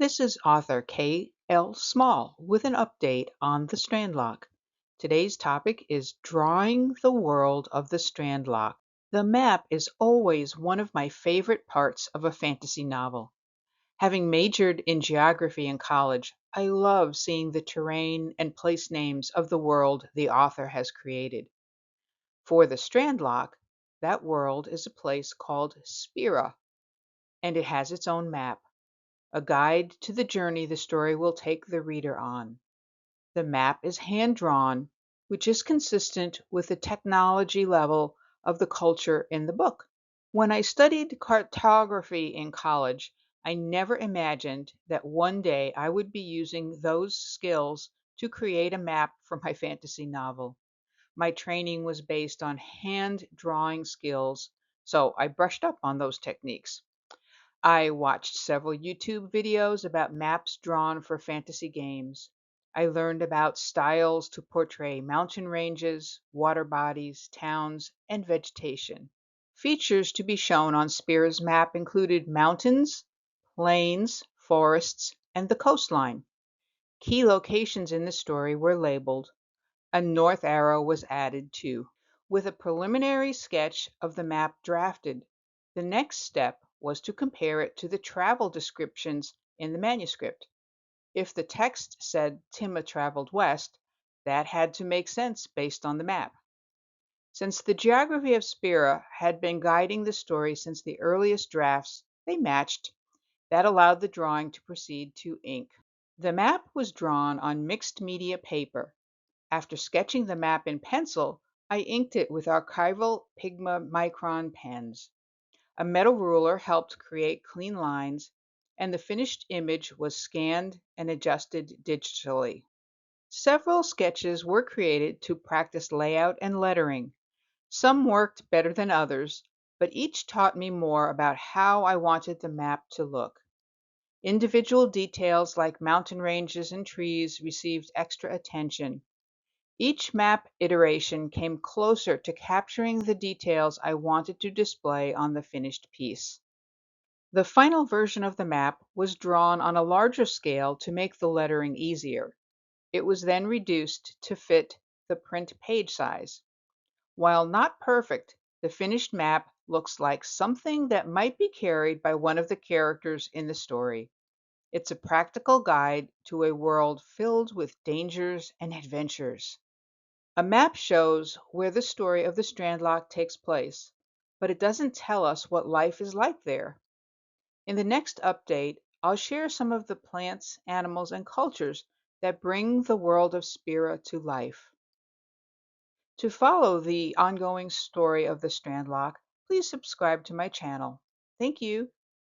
This is author K. L. Small with an update on the Strandlock. Today's topic is drawing the world of the Strandlock. The map is always one of my favorite parts of a fantasy novel. Having majored in geography in college, I love seeing the terrain and place names of the world the author has created. For the Strandlock, that world is a place called Spira, and it has its own map, a guide to the journey the story will take the reader on. The map is hand drawn, which is consistent with the technology level of the culture in the book. When I studied cartography in college, I never imagined that one day I would be using those skills to create a map for my fantasy novel. My training was based on hand drawing skills, so I brushed up on those techniques. I watched several YouTube videos about maps drawn for fantasy games. I learned about styles to portray mountain ranges, water bodies, towns, and vegetation. Features to be shown on Spira's map included mountains, plains, forests, and the coastline. Key locations in the story were labeled. A north arrow was added too. With a preliminary sketch of the map drafted, the next step was to compare it to the travel descriptions in the manuscript. If the text said Timma traveled west, that had to make sense based on the map. Since the geography of Spira had been guiding the story since the earliest drafts, they matched. That allowed the drawing to proceed to ink. The map was drawn on mixed media paper. After sketching the map in pencil, I inked it with archival Pigma Micron pens. A metal ruler helped create clean lines, and the finished image was scanned and adjusted digitally. Several sketches were created to practice layout and lettering. Some worked better than others, but each taught me more about how I wanted the map to look. Individual details like mountain ranges and trees received extra attention. Each map iteration came closer to capturing the details I wanted to display on the finished piece. The final version of the map was drawn on a larger scale to make the lettering easier. It was then reduced to fit the print page size. While not perfect, the finished map looks like something that might be carried by one of the characters in the story. It's a practical guide to a world filled with dangers and adventures. A map shows where the story of the Strandlock takes place, but it doesn't tell us what life is like there. In the next update, I'll share some of the plants, animals, and cultures that bring the world of Spira to life. To follow the ongoing story of the Strandlock, please subscribe to my channel. Thank you.